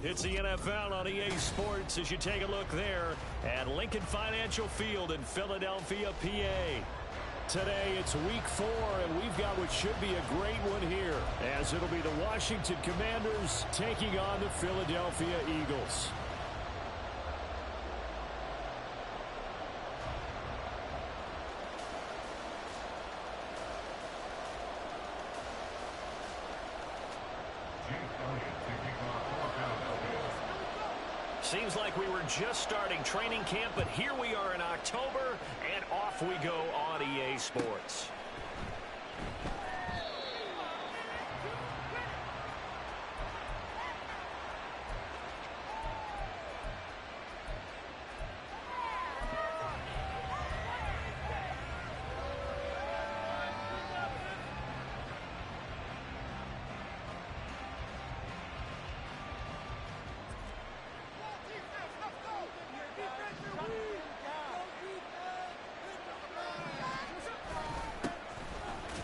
It's the NFL on EA Sports as you take a look there at Lincoln Financial Field in Philadelphia, PA. Today it's week 4, and we've got what should be a great one here, as it'll be the Washington Commanders taking on the Philadelphia Eagles. Seems like we were just starting training camp, but here we are in October, and off we go on EA Sports.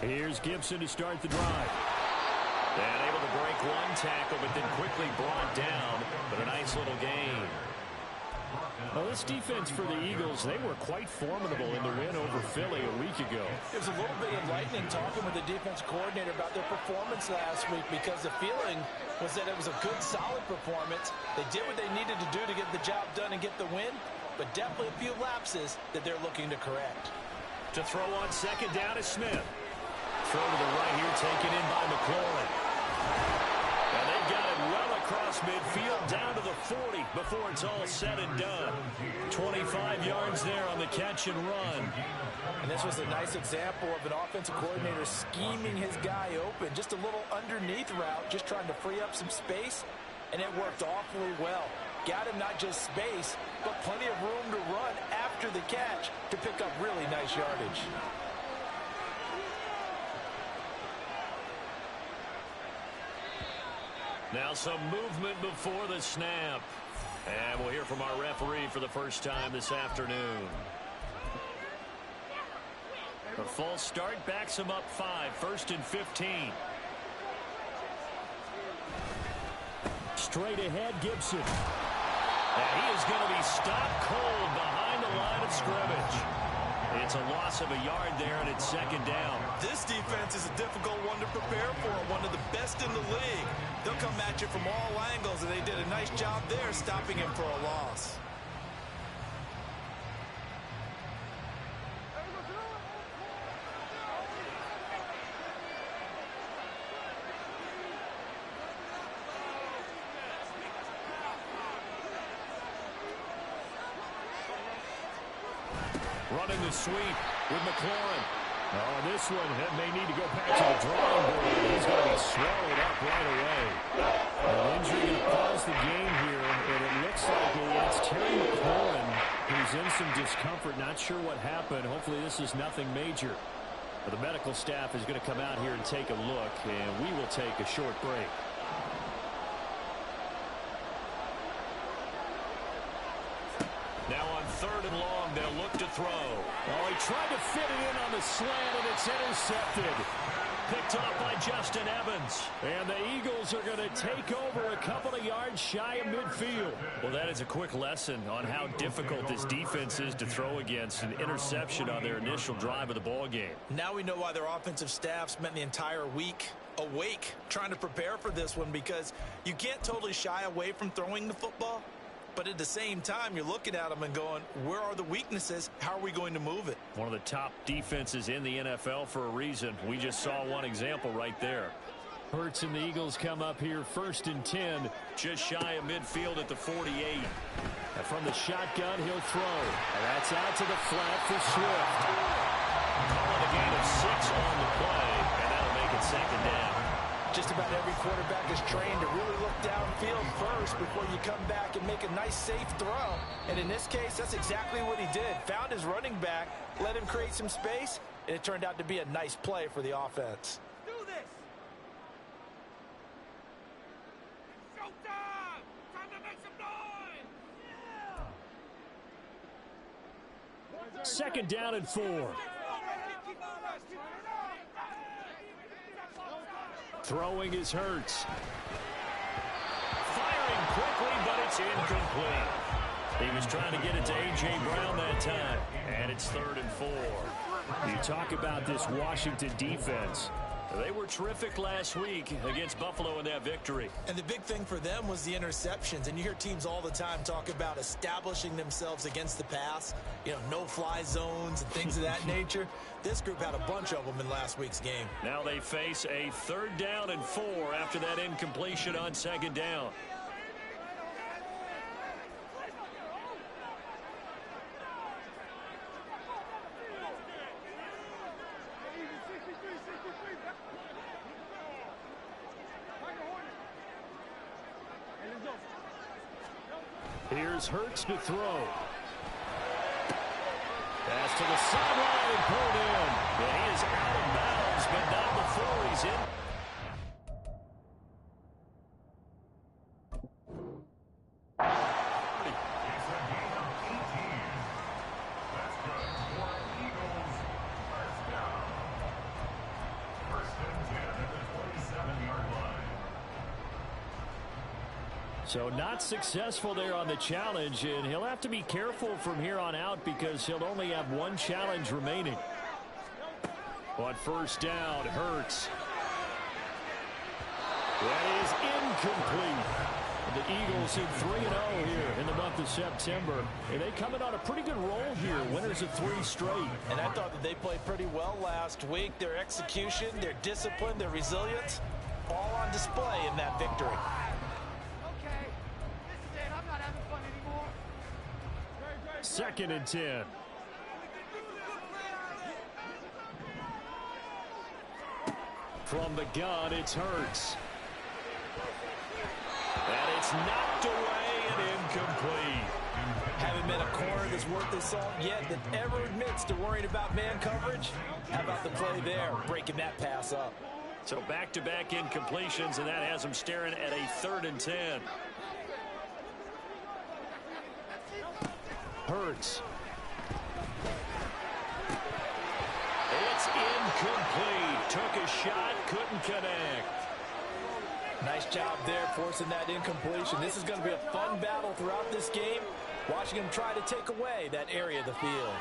Here's Gibson to start the drive. And able to break one tackle, but then quickly brought down. But a nice little gain. Well, this defense for the Eagles, they were quite formidable in the win over Philly a week ago. It was a little bit enlightening talking with the defense coordinator about their performance last week, because the feeling was that it was a good, solid performance. They did what they needed to do to get the job done and get the win, but definitely a few lapses that they're looking to correct. To throw on second down is Smith. Throw to the right here, taken in by McLaurin. And they've got it well across midfield, down to the 40 before it's all said and done. 25 yards there on the catch and run. And this was a nice example of an offensive coordinator scheming his guy open. Just a little underneath route, just trying to free up some space, and it worked awfully well. Got him not just space, but plenty of room to run after the catch to pick up really nice yardage. Now some movement before the snap. And we'll hear from our referee for the first time this afternoon. A false start backs him up 5, 1st and 15. Straight ahead, Gibson. And he is going to be stopped cold behind the line of scrimmage. It's a loss of a yard there, and it's second down. This defense is a difficult one to prepare for, one of the best in the league. They'll come at you from all angles, and they did a nice job there stopping him for a loss. Running the sweep with McLaurin. Oh, this one may need to go back to the drawing board. He's going to be swallowed up right away. An injury to pause the game here, and it looks like it's Terry McLaurin who's in some discomfort. Not sure what happened. Hopefully this is nothing major. But the medical staff is going to come out here and take a look, and we will take a short break. Now on 3rd and long, they'll look to throw. Oh, he tried to fit it in on the slant, and it's intercepted. Picked off by Justin Evans. And the Eagles are going to take over a couple of yards shy of midfield. Well, that is a quick lesson on how difficult this defense is to throw against. An interception on their initial drive of the ball game. Now we know why their offensive staff spent the entire week awake trying to prepare for this one, because you can't totally shy away from throwing the football. But at the same time, you're looking at them and going, where are the weaknesses? How are we going to move it? One of the top defenses in the NFL for a reason. We just saw one example right there. Hurts and the Eagles come up here 1st and 10, just shy of midfield at the 48. And from the shotgun, he'll throw. And that's out to the flat for Swift. Calling a gain of 6 on the play, and that'll make it second down. Just about every quarterback is trained to really look downfield first before you come back and make a nice, safe throw. And in this case, that's exactly what he did. Found his running back, let him create some space, and it turned out to be a nice play for the offense. Do this! It's showtime! Time to make some noise! Yeah! Second down and 4. Throwing is Hurts. Firing quickly, but it's incomplete. He was trying to get it to A.J. Brown that time, and it's 3rd and 4. You talk about this Washington defense. They were terrific last week against Buffalo in that victory. And the big thing for them was the interceptions. And you hear teams all the time talk about establishing themselves against the pass. You know, no-fly zones and things of that nature. This group had a bunch of them in last week's game. Now they face a 3rd down and 4 after that incompletion on 2nd down. Here's Hurts to throw. Pass to the sideline and pulled in. And he is out of bounds, but not before he's in. So not successful there on the challenge, and he'll have to be careful from here on out because he'll only have one challenge remaining. On 1st down, Hurts. That is incomplete. The Eagles in 3-0 here in the month of September. And they come in on a pretty good roll here, winners of 3 straight. And I thought that they played pretty well last week. Their execution, their discipline, their resilience, all on display in that victory. 2nd and 10. From the gun, it's Hurts. And it's knocked away and incomplete. Haven't been a corner that's worth the salt yet that ever admits to worrying about man coverage. How about the play there, breaking that pass up? So back-to-back incompletions, and that has him staring at a 3rd and 10. Hurts. It's incomplete. Took a shot, couldn't connect. Nice job there forcing that incompletion. This is going to be a fun battle throughout this game. Watching him try to take away that area of the field.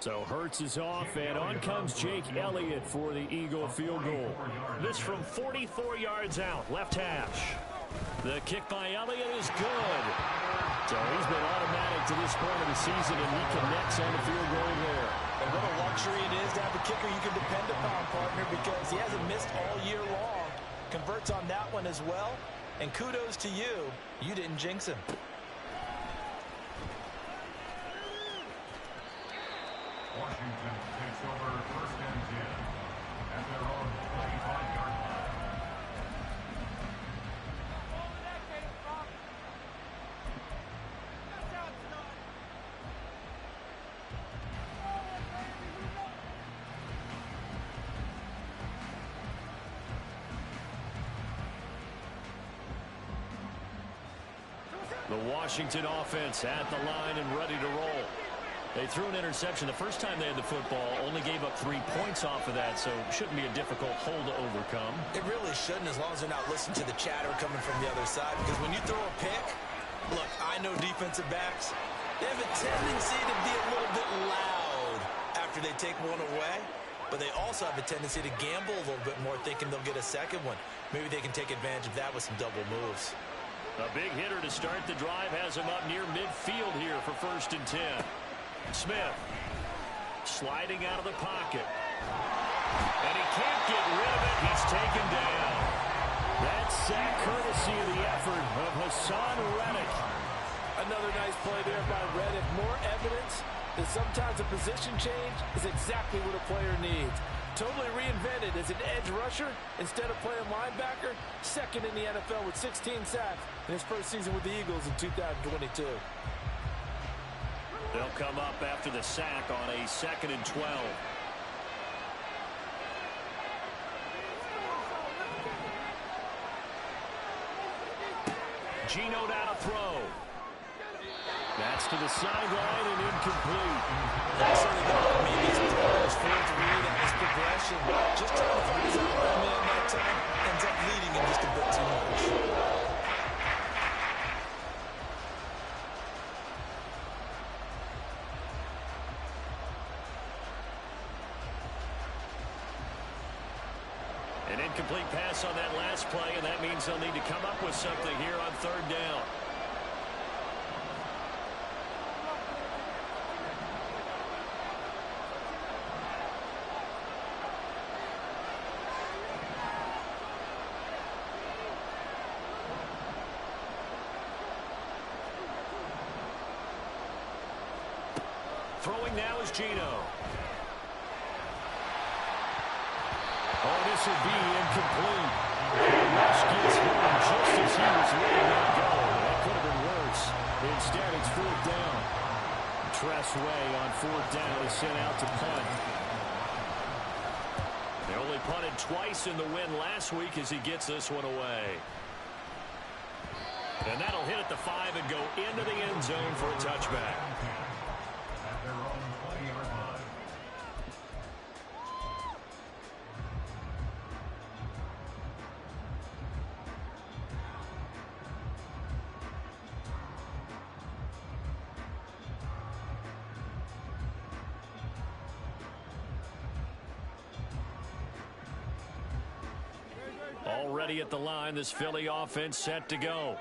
So Hurts is off, and on comes Jake Elliott for the Eagle field goal. This from 44 yards out, left hash. The kick by Elliott is good. So he's been automatic to this point of the season, and he connects on the field goal there. And what a luxury it is to have a kicker you can depend upon, partner, because he hasn't missed all year long. Converts on that one as well. And kudos to you. You didn't jinx him. Washington takes over 1st and 10 at their own 25-yard line. The Washington offense at the line and ready to roll. They threw an interception the first time they had the football, only gave up 3 points off of that, so shouldn't be a difficult hole to overcome. It really shouldn't, as long as they're not listening to the chatter coming from the other side, because when you throw a pick, look, I know defensive backs, they have a tendency to be a little bit loud after they take one away, but they also have a tendency to gamble a little bit more, thinking they'll get a second one. Maybe they can take advantage of that with some double moves. A big hitter to start the drive has him up near midfield here for 1st and 10. Smith sliding out of the pocket. And he can't get rid of it. He's taken down. That's sack courtesy of the effort of Hassan Reddick. Another nice play there by Reddick. More evidence that sometimes a position change is exactly what a player needs. Totally reinvented as an edge rusher instead of playing linebacker. 2nd in the NFL with 16 sacks in his first season with the Eagles in 2022. They'll come up after the sack on a 2nd and 12. Geno down to throw. That's to the sideline and incomplete. That's certainly not maybe his players failed to read on his progression. Just trying to find his outline man that time ends up leading him just a bit too much. incomplete pass on that last play, and that means they'll need to come up with something here on third down. Throwing now is Geno. Oh, this will be incomplete. Rush gets him just as he was letting that go. That could have been worse. Instead, it's fourth down. Tress Way on fourth down is sent out to punt. They only punted twice in the win last week as he gets this one away. And that'll hit at the 5 and go into the end zone for a touchback. Already at the line, this Philly offense set to go.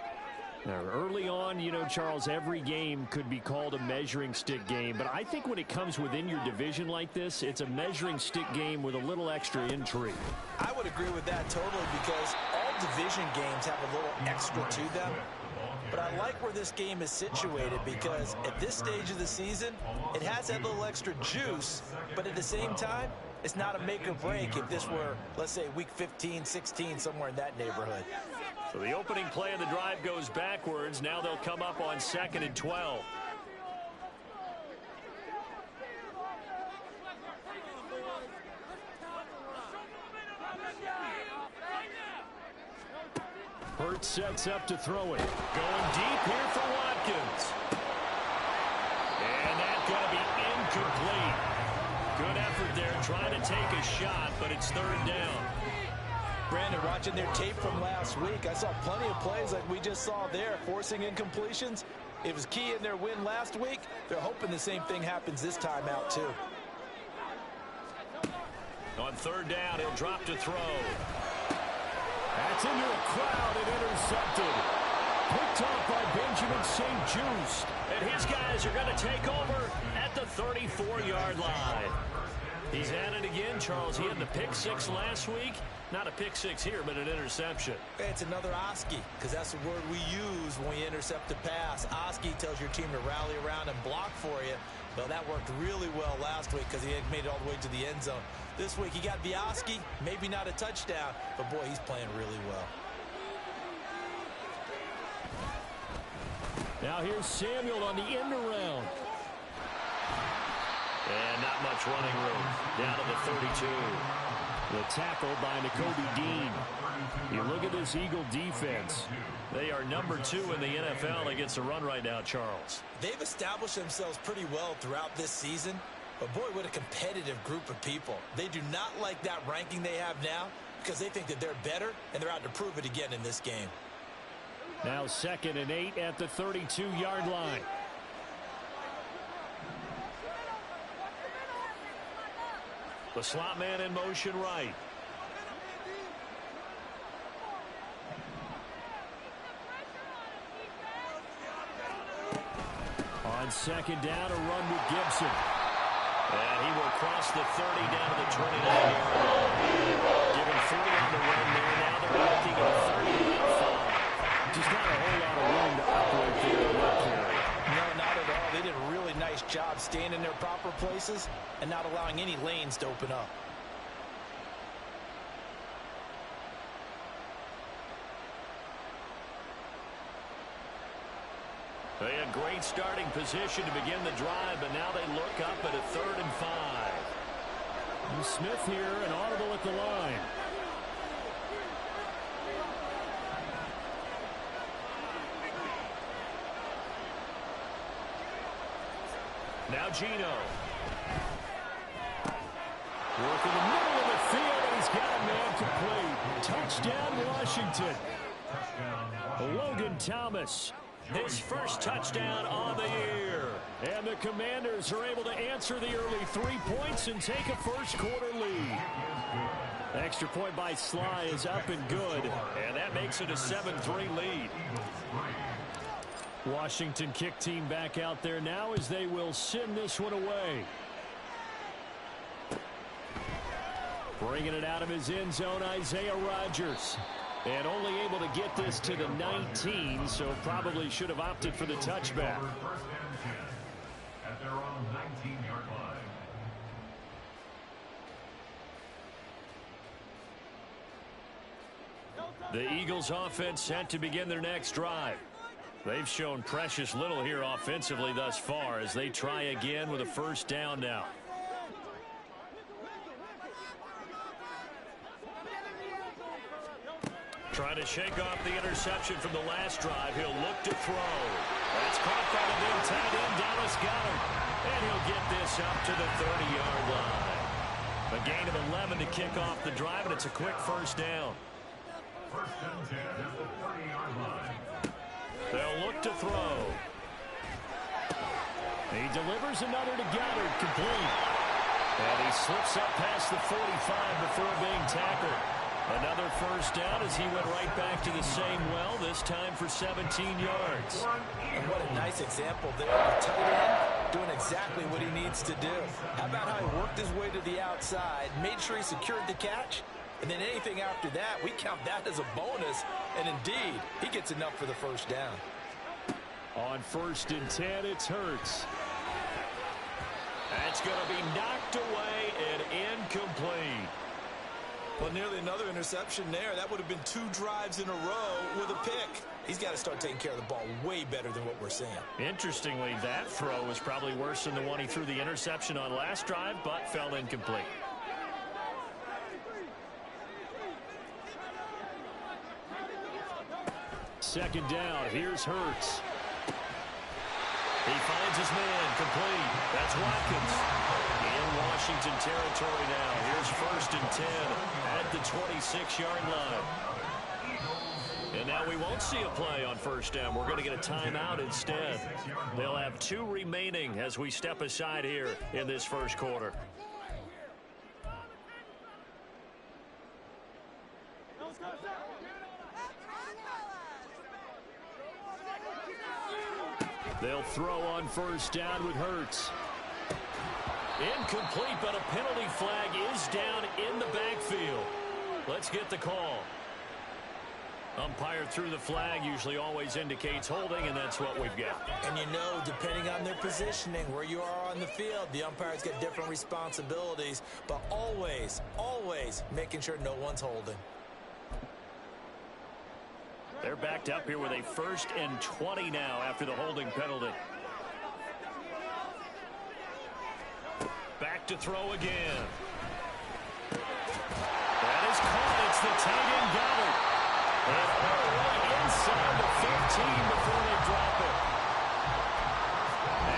Now, early on, you know, Charles, every game could be called a measuring stick game. But I think when it comes within your division like this, it's a measuring stick game with a little extra intrigue. I would agree with that totally because all division games have a little extra to them. But I like where this game is situated because at this stage of the season, it has that little extra juice. But at the same time, it's not a make or break if this were, let's say, week 15, 16, somewhere in that neighborhood. So the opening play of the drive goes backwards. Now they'll come up on 2nd and 12. Hurts sets up to throw it. Going deep here for Watkins. And that's going to be incomplete. Good effort there trying to take a shot, but it's third down. Brandon, watching their tape from last week, I saw plenty of plays like we just saw there, forcing incompletions. It was key in their win last week. They're hoping the same thing happens this time out, too. On third down, he'll drop to throw. That's into a crowd and intercepted. Picked off by Benjamin St-Juste. And his guys are going to take over at the 34-yard line. He's at it again, Charles. He had the pick six last week. Not a pick six here, but an interception. It's another Oski, because that's the word we use when we intercept a pass. Oski tells your team to rally around and block for you. Well, that worked really well last week because he had made it all the way to the end zone. This week he got the Oski, maybe not a touchdown, but boy, he's playing really well. Now here's Samuel on the end around. And not much running room. Down to the 32. The tackle by Nakobe Dean. You look at this Eagle defense. They are number 2 in the NFL against the run right now, Charles. They've established themselves pretty well throughout this season. But boy, what a competitive group of people. They do not like that ranking they have now because they think that they're better, and they're out to prove it again in this game. Now 2nd and 8 at the 32-yard line. The slot man in motion right. On 2nd down, a run with Gibson. And he will cross the 30 down to the 29-yard line. Given 30 on the run there. Now they're looking at 35. Just not a whole lot of room to operate there in that carry. No, not at all. They did a really nice job staying in their proper places and not allowing any lanes to open up. They had great starting position to begin the drive, but now they look up at a 3rd and 5. And Smith here, an audible at the line. Now Geno. Work in the middle of the field, and he's got a man complete. Touchdown, Washington. Logan Thomas. His first touchdown on the year. And the Commanders are able to answer the early 3 points and take a first-quarter lead. Extra point by Sly is up and good. And that makes it a 7-3 lead. Washington kick team back out there now as they will send this one away. Bringing it out of his end zone, Isaiah Rodgers. And only able to get this to the 19, so probably should have opted for the touchback. First and 10 at their own 19-yard line. The Eagles offense set to begin their next drive. They've shown precious little here offensively thus far as they try again with a first down now. Trying to shake off the interception from the last drive. He'll look to throw. That's caught by the big tight end, Dallas Goedert. And he'll get this up to the 30-yard line. A gain of 11 to kick off the drive, and it's a quick first down. First and 10 at the 30-yard line. They'll look to throw. He delivers another to Goedert, complete. And he slips up past the 45 before being tackled. Another first down as he went right back to the same well, this time for 17 yards. And what a nice example there of a tight end doing exactly what he needs to do. How about how he worked his way to the outside, made sure he secured the catch, and then anything after that, we count that as a bonus. And indeed, he gets enough for the first down. On first and 10, it's Hurts. That's going to be knocked away and incomplete. Well, nearly another interception there. That would have been 2 drives in a row with a pick. He's got to start taking care of the ball way better than what we're seeing. Interestingly, that throw was probably worse than the one he threw the interception on last drive, but fell incomplete. Second down, here's Hurts. He finds his man, complete. That's Watkins. In Washington territory now. Here's first and 10 at the 26-yard line. And now we won't see a play on first down. We're going to get a timeout instead. They'll have 2 remaining as we step aside here in this first quarter. They'll throw on first down with Hurts. Incomplete, but a penalty flag is down in the backfield. Let's get the call. Umpire threw the flag, usually always indicates holding, and that's what we've got. And you know, depending on their positioning, where you are on the field, the umpires get different responsibilities, but always, always making sure no one's holding. They're backed up here with a first and 20 now after the holding penalty. Back to throw again. That is caught. It's the tight end Goedert. And all the way inside the 15 before they drop it.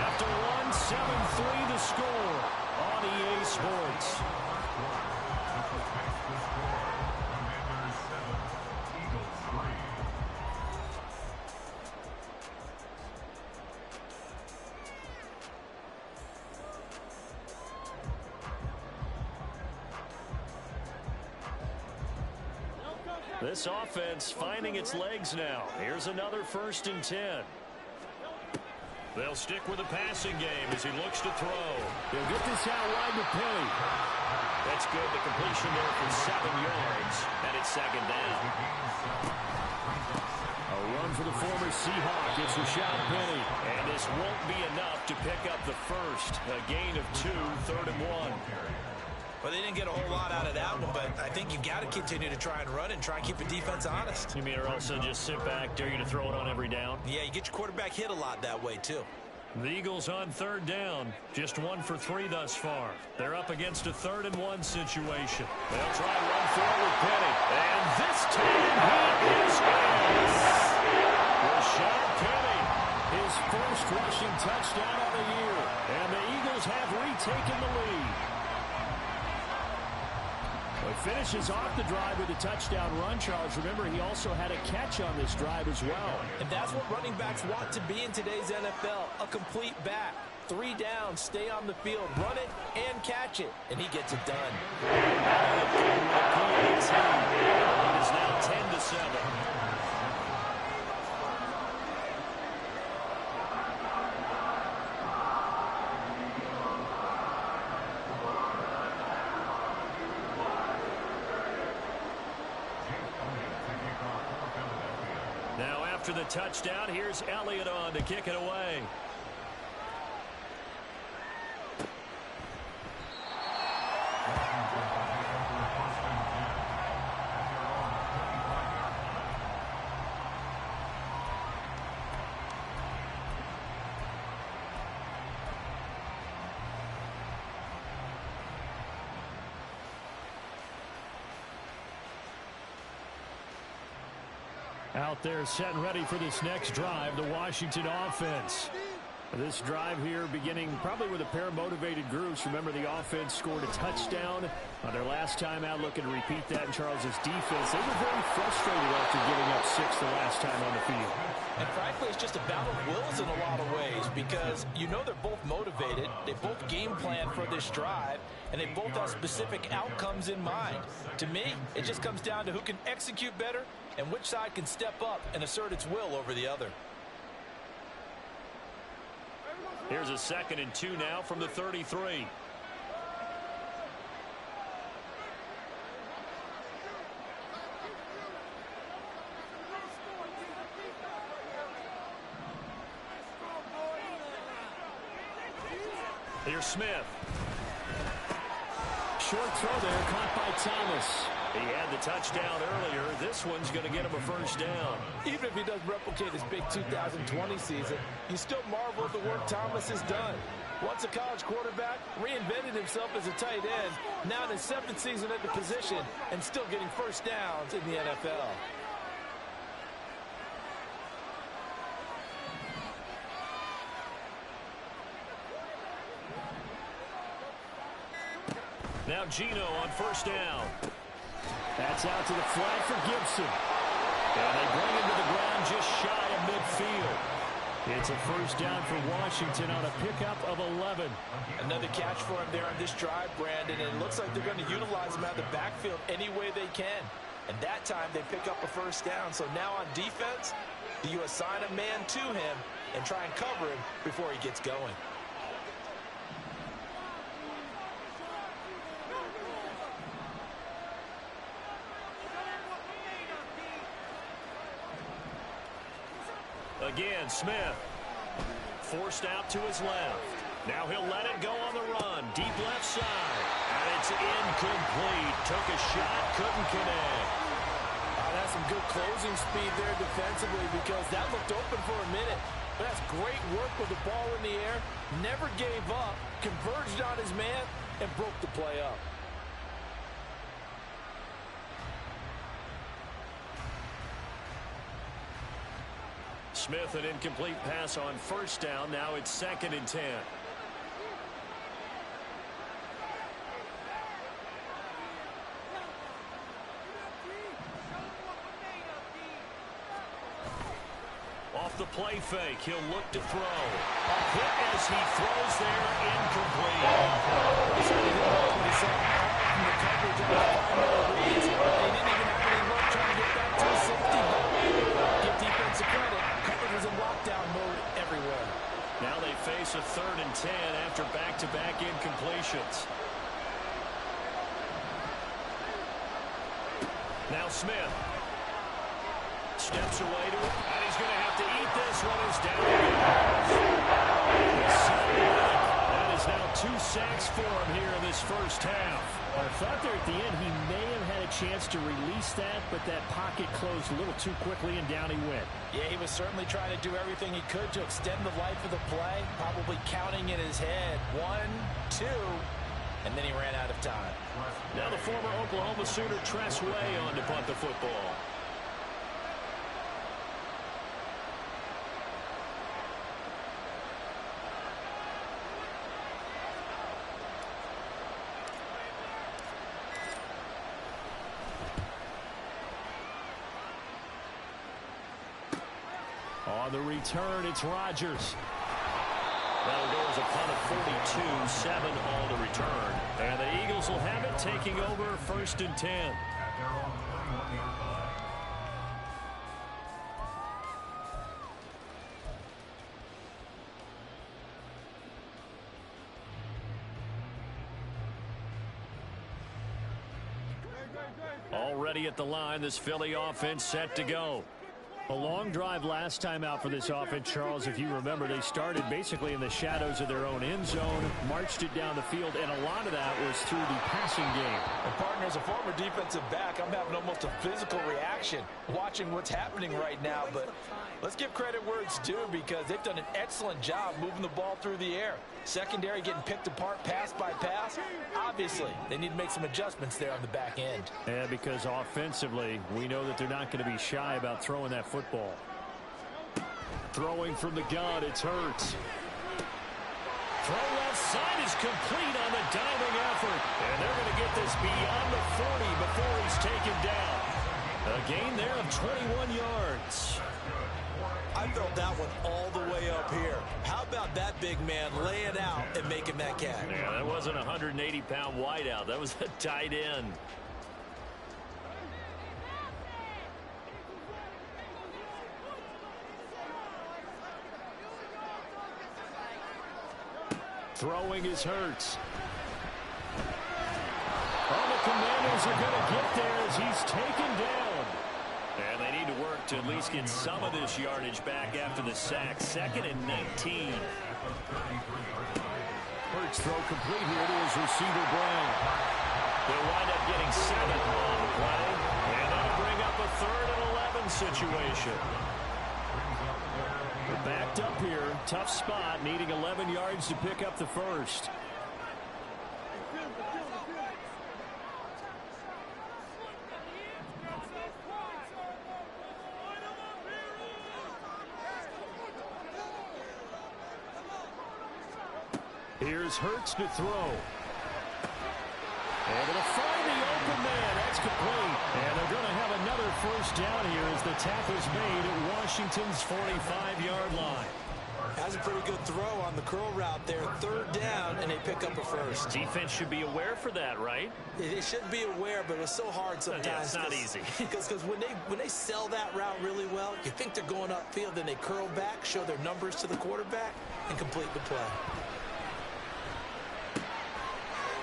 After 1, 7-3 the score on EA Sports. This offense finding its legs now. Here's another first and 10. They'll stick with the passing game as he looks to throw. They'll get this out wide to Penny. That's good. The completion there for 7 yards, and it's second down. A run for the former Seahawk. It's Rashad Penny. And this won't be enough to pick up the first. A gain of 2, 3rd and 1. Well, they didn't get a whole lot out of that one, but I think you've got to continue to try and run and try and keep the defense honest. You mean or also just sit back, dare you to throw it on every down? Yeah, you get your quarterback hit a lot that way, too. The Eagles on 3rd down. Just 1 for 3 thus far. They're up against a 3rd and 1 situation. They'll try run forward with Penny. And this time he is in. Rashad Penny, his first rushing touchdown of the year. And the Eagles have retaken the lead. He finishes off the drive with a touchdown run, Charles. Remember, he also had a catch on this drive as well. And that's what running backs want to be in today's NFL, a complete back. 3 downs, stay on the field, run it, and catch it. And he gets it done. It is now 10-7. Now after the touchdown, here's Elliott on to kick it away. Out there setting ready for this next drive, the Washington offense. This drive here beginning probably with a pair of motivated groups. Remember, the offense scored a touchdown on their last time out, looking to repeat that in Charles's defense. They were very frustrated after giving up 6 the last time on the field. And frankly, it's just a battle of wills in a lot of ways because you know they're both motivated, they both game plan for this drive, and they both have specific outcomes in mind. To me, it just comes down to who can execute better and which side can step up and assert its will over the other. Here's a 2nd and 2 now from the 33. Here's Smith. Short throw there, caught by Thomas. He had the touchdown earlier. This one's going to get him a first down. Even if he doesn't replicate his big 2020 season, you still marvel at the work Thomas has done. Once a college quarterback, reinvented himself as a tight end, now in his 7th season at the position, and still getting first downs in the NFL. Now Gino on first down. That's out to the flat for Gibson. And they bring him to the ground just shy of midfield. It's a first down for Washington on a pickup of 11. Another catch for him there on this drive, Brandon, and it looks like they're going to utilize him out of the backfield any way they can. And that time they pick up a first down. So now on defense, do you assign a man to him and try and cover him before he gets going? Again, Smith. Forced out to his left. Now he'll let it go on the run. Deep left side. And it's incomplete. Took a shot, couldn't connect. That's some good closing speed there defensively because that looked open for a minute. But that's great work with the ball in the air. Never gave up. Converged on his man and broke the play up. Smith, an incomplete pass on first down. Now it's 2nd and 10. Off the play fake, he'll look to throw. A hit as he throws there, incomplete. He certainly didn't know what he saw from the coverage on the primary reads. He didn't even have any luck trying to get back to his safety. Give defensive credit. Coverage was in lockdown mode everywhere. Now they face a 3rd and 10 after back-to-back incompletions. Now Smith. Steps away to it, and he's going to have to eat this one as down he goes. That is now 2 sacks for him here in this first half. I thought there at the end he may have had a chance to release that, but that pocket closed a little too quickly, and down he went. Yeah, he was certainly trying to do everything he could to extend the life of the play, probably counting in his head 1, 2, and then he ran out of time. Now the former Oklahoma Sooner Tress Way on to punt the football. On the return, it's Rodgers. That'll go as a punt of 42, 7 on the return. And the Eagles will have it, taking over 1st and 10. At their own 21-yard line. Already at the line, this Philly offense set to go. A long drive last time out for this offense, Charles. If you remember, they started basically in the shadows of their own end zone, marched it down the field, and a lot of that was through the passing game. And partner, as a former defensive back, I'm having almost a physical reaction watching what's happening right now. But let's give credit where it's due, because they've done an excellent job moving the ball through the air. Secondary getting picked apart pass by pass. Obviously, they need to make some adjustments there on the back end. Yeah, because offensively, we know that they're not going to be shy about throwing that football. Throwing from the gun, it's Hurts. Throw left side is complete on the diving effort. And they're going to get this beyond the 40 before he's taken down. A gain there of 21 yards. I felt that one all the way up here. How about that big man laying out and making that catch? Yeah, that wasn't a 180-pound wideout. That was a tight end. Throwing is Hurts. Oh, the Commanders are going to get there as he's taken down. And they need to work to at least get some of this yardage back after the sack. 2nd and 19. Hurts throw complete here to his receiver, Brown. They'll wind up getting 7 on the play. And that'll bring up a 3rd and 11 situation. We're backed up here. Tough spot, needing 11 yards to pick up the first. Here's Hurts to throw. And it'll find the open man. That's complete. And they're going to have another first down here as the tackle's made at Washington's 45-yard line. That's a pretty good throw on the curl route there. 3rd down, and they pick up a first. Defense should be aware for that, right? They should be aware, but it's so hard sometimes. Yeah, it's not easy. Because when they sell that route really well, you think they're going upfield, then they curl back, show their numbers to the quarterback, and complete the play.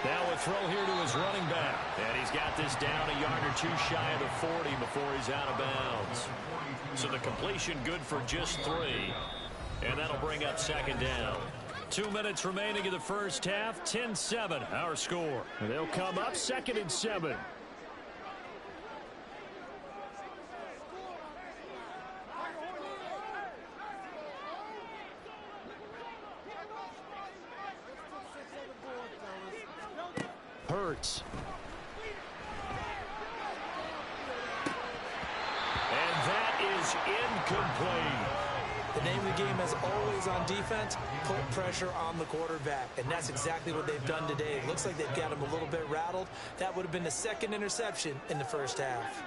Now a throw here to his running back. And he's got this down a yard or two shy of the 40 before he's out of bounds. So the completion good for just 3. And that'll bring up 2nd down. 2 minutes remaining in the first half. 10-7, our score. And they'll come up 2nd and 7. Hurts. And that is incomplete. The name of the game, as always on defense, put pressure on the quarterback. And that's exactly what they've done today. It looks like they've got him a little bit rattled. That would have been the 2nd interception in the first half.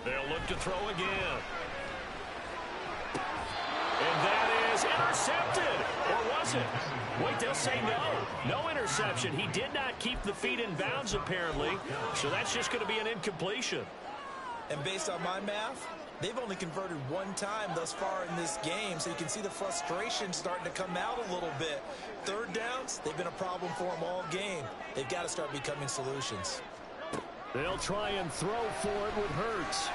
They'll look to throw again. And that is intercepted. Or was it? Wait, they'll say no. No interception. He did not keep the feet in bounds, apparently. So that's just going to be an incompletion. And based on my math, they've only converted 1 time thus far in this game. So you can see the frustration starting to come out a little bit. 3rd downs, they've been a problem for them all game. They've got to start becoming solutions. They'll try and throw for it with Hurts.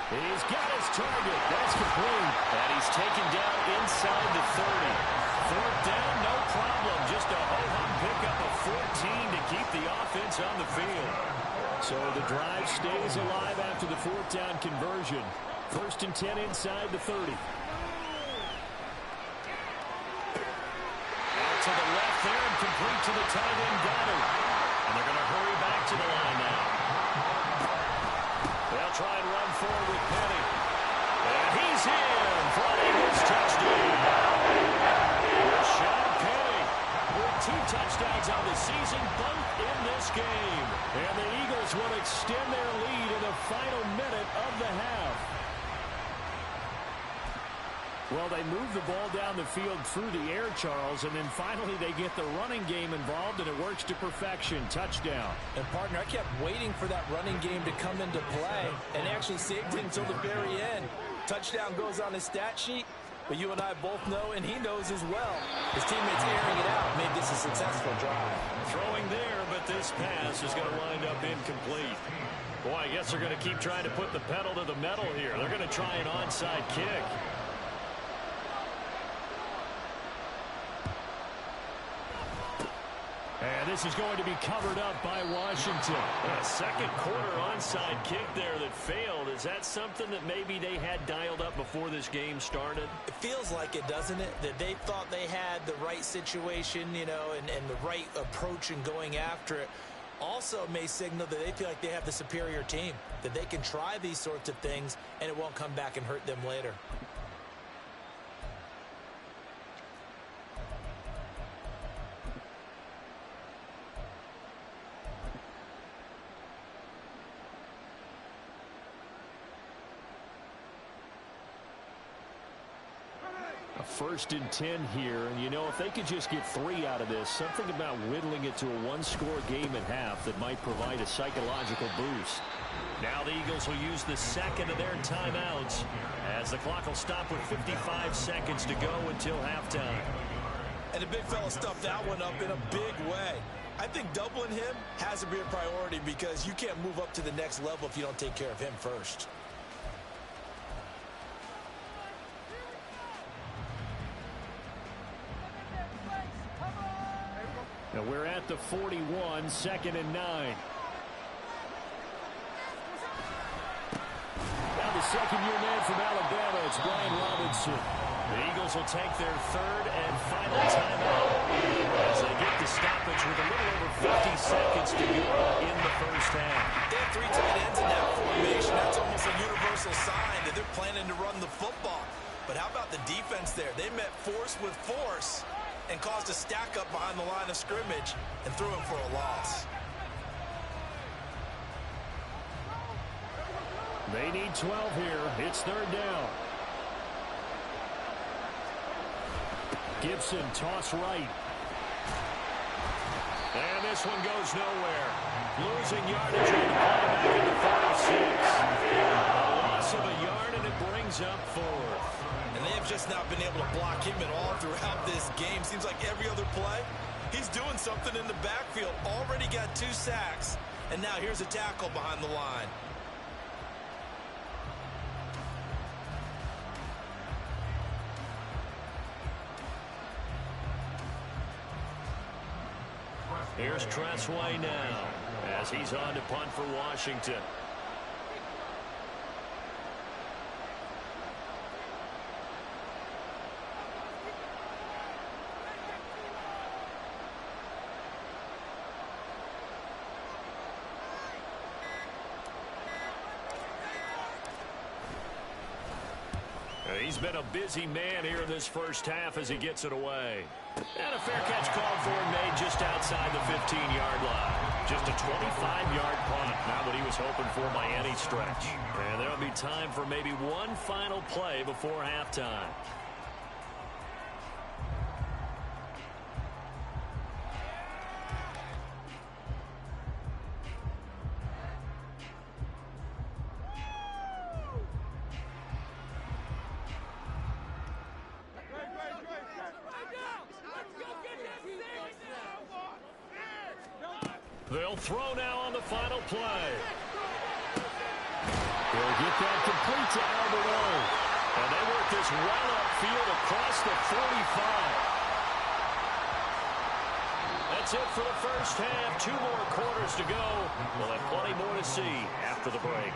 He's got his target. That's complete. And he's taken down inside the 30. 4th down, no problem. Just a ho-hum pickup of 14 to keep the offense on the field. So the drive stays alive after the 4th down conversion. 1st and 10 inside the 30. Out to the left there and complete to the tight end, Goddard. And they're going to hurry back to the line now. They'll try and run forward with Penny. And he's in for an Eagles touchdown. Rashad Penny with 2 touchdowns on the season, both in this game. And the Eagles will extend their lead in the final minute of the half. Well, they move the ball down the field through the air, Charles, and then finally they get the running game involved, and it works to perfection. Touchdown. And, partner, I kept waiting for that running game to come into play, and actually saved it until the very end. Touchdown goes on his stat sheet, but you and I both know, and he knows as well, his teammates airing it out made this a successful drive. Throwing there, but this pass is going to wind up incomplete. Boy, I guess they're going to keep trying to put the pedal to the metal here. They're going to try an onside kick. And this is going to be covered up by Washington. A second quarter onside kick there that failed. Is that something that maybe they had dialed up before this game started? It feels like it, doesn't it? That they thought they had the right situation, you know, and the right approach in going after it. Also may signal that they feel like they have the superior team, that they can try these sorts of things and it won't come back and hurt them later. A 1st and 10 here, and you know, if they could just get 3 out of this, something about whittling it to a one-score game at half that might provide a psychological boost. Now the Eagles will use the second of their timeouts as the clock will stop with 55 seconds to go until halftime. And the big fella stuffed that one up in a big way. I think doubling him has to be a priority because you can't move up to the next level if you don't take care of him first. Now we're at the 41, 2nd and 9. Now the second-year man from Alabama, it's Brian Robinson. The Eagles will take their 3rd and final timeout as they get the stoppage with a little over 50 seconds to go in the first half. They have 3 tight ends in that formation. That's almost a universal sign that they're planning to run the football. But how about the defense there? They met force with force and caused a stack up behind the line of scrimmage and threw him for a loss. They need 12 here. It's 3rd down. Gibson, toss right. And this one goes nowhere. Losing yardage on the ball back at the 46. A loss of a yard, and it brings up 4th. And they have just not been able to block him at all throughout this game. Seems like every other play, he's doing something in the backfield. Already got 2 sacks, and now here's a tackle behind the line. Here's Tressway now as he's on to punt for Washington. He's been a busy man here in this first half as he gets it away. And a fair catch called for and made just outside the 15-yard line. Just a 25-yard punt. Not what he was hoping for by any stretch. And there'll be time for maybe one final play before halftime. They'll throw now on the final play. They'll get that complete to Albert O. And they work this well upfield across the 45. That's it for the first half. 2 more quarters to go. We'll have plenty more to see after the break.